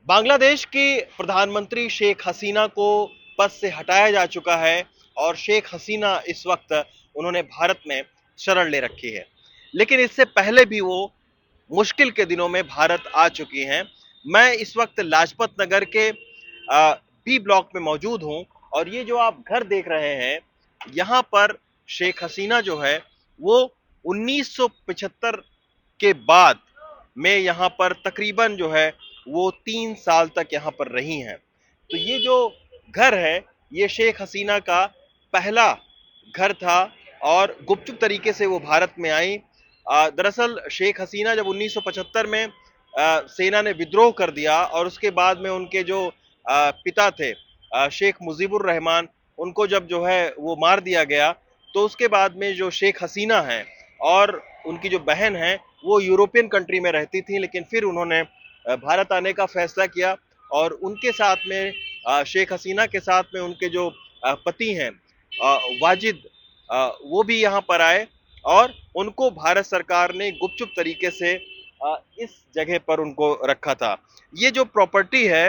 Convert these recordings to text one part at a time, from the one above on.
बांग्लादेश की प्रधानमंत्री शेख हसीना को पद से हटाया जा चुका है और शेख हसीना इस वक्त उन्होंने भारत में शरण ले रखी है। लेकिन इससे पहले भी वो मुश्किल के दिनों में भारत आ चुकी हैं। मैं इस वक्त लाजपत नगर के बी ब्लॉक में मौजूद हूं और ये जो आप घर देख रहे हैं, यहाँ पर शेख हसीना जो है वो 1975 के बाद में यहाँ पर तकरीबन जो है वो 3 साल तक यहाँ पर रही हैं। तो ये जो घर है ये शेख हसीना का पहला घर था और गुपचुप तरीके से वो भारत में आई। दरअसल शेख हसीना जब 1975 में सेना ने विद्रोह कर दिया और उसके बाद में उनके जो पिता थे शेख मुजीबुर रहमान, उनको जब जो है वो मार दिया गया, तो उसके बाद में जो शेख हसीना है और उनकी जो बहन है वो यूरोपियन कंट्री में रहती थी, लेकिन फिर उन्होंने भारत आने का फैसला किया और उनके साथ में शेख हसीना के साथ में उनके जो पति हैं वाजिद, वो भी यहाँ पर आए और उनको भारत सरकार ने गुपचुप तरीके से इस जगह पर उनको रखा था। ये जो प्रॉपर्टी है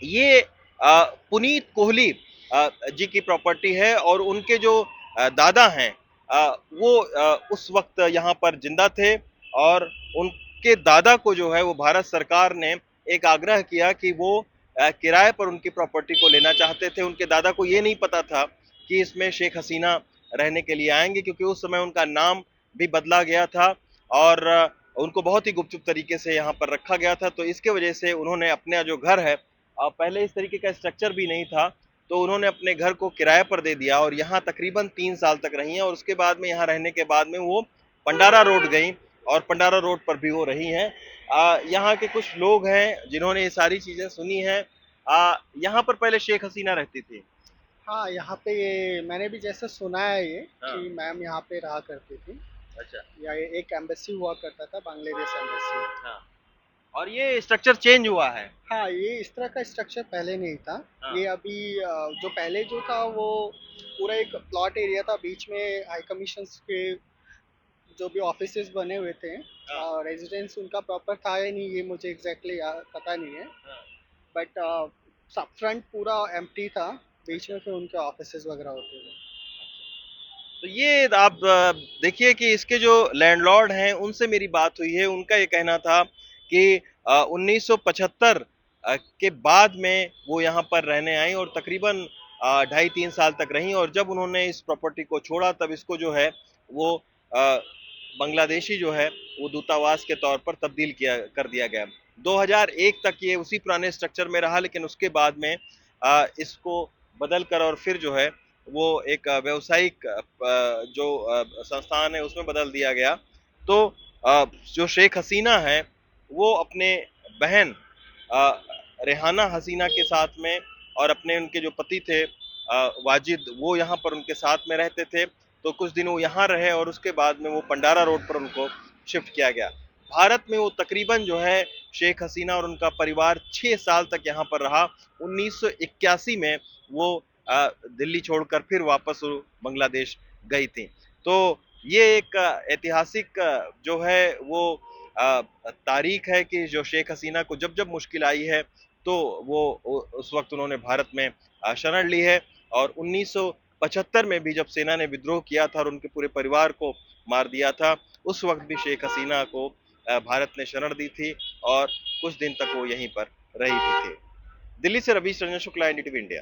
ये पुनीत कोहली जी की प्रॉपर्टी है और उनके जो दादा हैं वो उस वक्त यहाँ पर जिंदा थे और उनके दादा को जो है वो भारत सरकार ने एक आग्रह किया कि वो किराए पर उनकी प्रॉपर्टी को लेना चाहते थे। उनके दादा को ये नहीं पता था कि इसमें शेख हसीना रहने के लिए आएंगे, क्योंकि उस समय उनका नाम भी बदला गया था और उनको बहुत ही गुपचुप तरीके से यहाँ पर रखा गया था। तो इसके वजह से उन्होंने अपना जो घर है, पहले इस तरीके का स्ट्रक्चर भी नहीं था, तो उन्होंने अपने घर को किराए पर दे दिया और यहाँ तकरीबन 3 साल तक रही हैं और उसके बाद में यहाँ रहने के बाद में वो पंडारा रोड गई और पंडारा रोड पर भी वो रही हैं। यहाँ के कुछ लोग हैं जिन्होंने ये सारी चीजें सुनी हैं। यहाँ पर पहले शेख हसीना रहती थी। हाँ, यहाँ पे ये मैंने भी जैसे सुना है ये हाँ। कि मैम यहाँ पे रहा करती थी। अच्छा। या ये एक एम्बेसी हुआ करता था, बांग्लादेश एम्बेसी। हाँ। और ये स्ट्रक्चर चेंज हुआ है। हाँ, ये इस तरह का स्ट्रक्चर पहले नहीं था। हाँ। ये अभी जो पहले जो था वो पूरा एक प्लॉट एरिया था, बीच में हाई कमीशंस के जो भी ऑफिसेज बने हुए थे। हाँ। रेजिडेंस उनका प्रॉपर था या नहीं ये मुझे एग्जैक्टली पता नहीं है। हाँ। बट सब फ्रंट पूरा एम्प्टी था, बीच में फिर उनके ऑफिसेज वगैरह होते थे। तो ये आप देखिए कि इसके जो लैंडलॉर्ड हैं उनसे मेरी बात हुई है। उनका ये कहना था कि 1975 के बाद में वो यहाँ पर रहने आई और तकरीबन 2.5-3 साल तक रही और जब उन्होंने इस प्रॉपर्टी को छोड़ा तब इसको जो है वो बांग्लादेशी जो है वो दूतावास के तौर पर तब्दील किया कर दिया गया। 2001 तक ये उसी पुराने स्ट्रक्चर में रहा, लेकिन उसके बाद में इसको बदल कर और फिर जो है वो एक व्यावसायिक जो संस्थान है उसमें बदल दिया गया। तो जो शेख हसीना है वो अपने बहन रेहाना हसीना के साथ में और अपने उनके जो पति थे वाजिद, वो यहाँ पर उनके साथ में रहते थे। तो कुछ दिन वो यहाँ रहे और उसके बाद में वो पंडारा रोड पर उनको शिफ्ट किया गया। भारत में वो तकरीबन जो है शेख हसीना और उनका परिवार 6 साल तक यहाँ पर रहा। 1981 में वो दिल्ली छोड़कर फिर वापस वो बांग्लादेश गई थी। तो ये एक ऐतिहासिक जो है वो तारीख है कि जो शेख हसीना को जब जब मुश्किल आई है तो वो उस वक्त उन्होंने भारत में शरण ली है और 1975 में भी जब सेना ने विद्रोह किया था और उनके पूरे परिवार को मार दिया था, उस वक्त भी शेख हसीना को भारत ने शरण दी थी और कुछ दिन तक वो यहीं पर रही भी थी। दिल्ली से रवीश रंजन शुक्ला, एनडीटीवी इंडिया।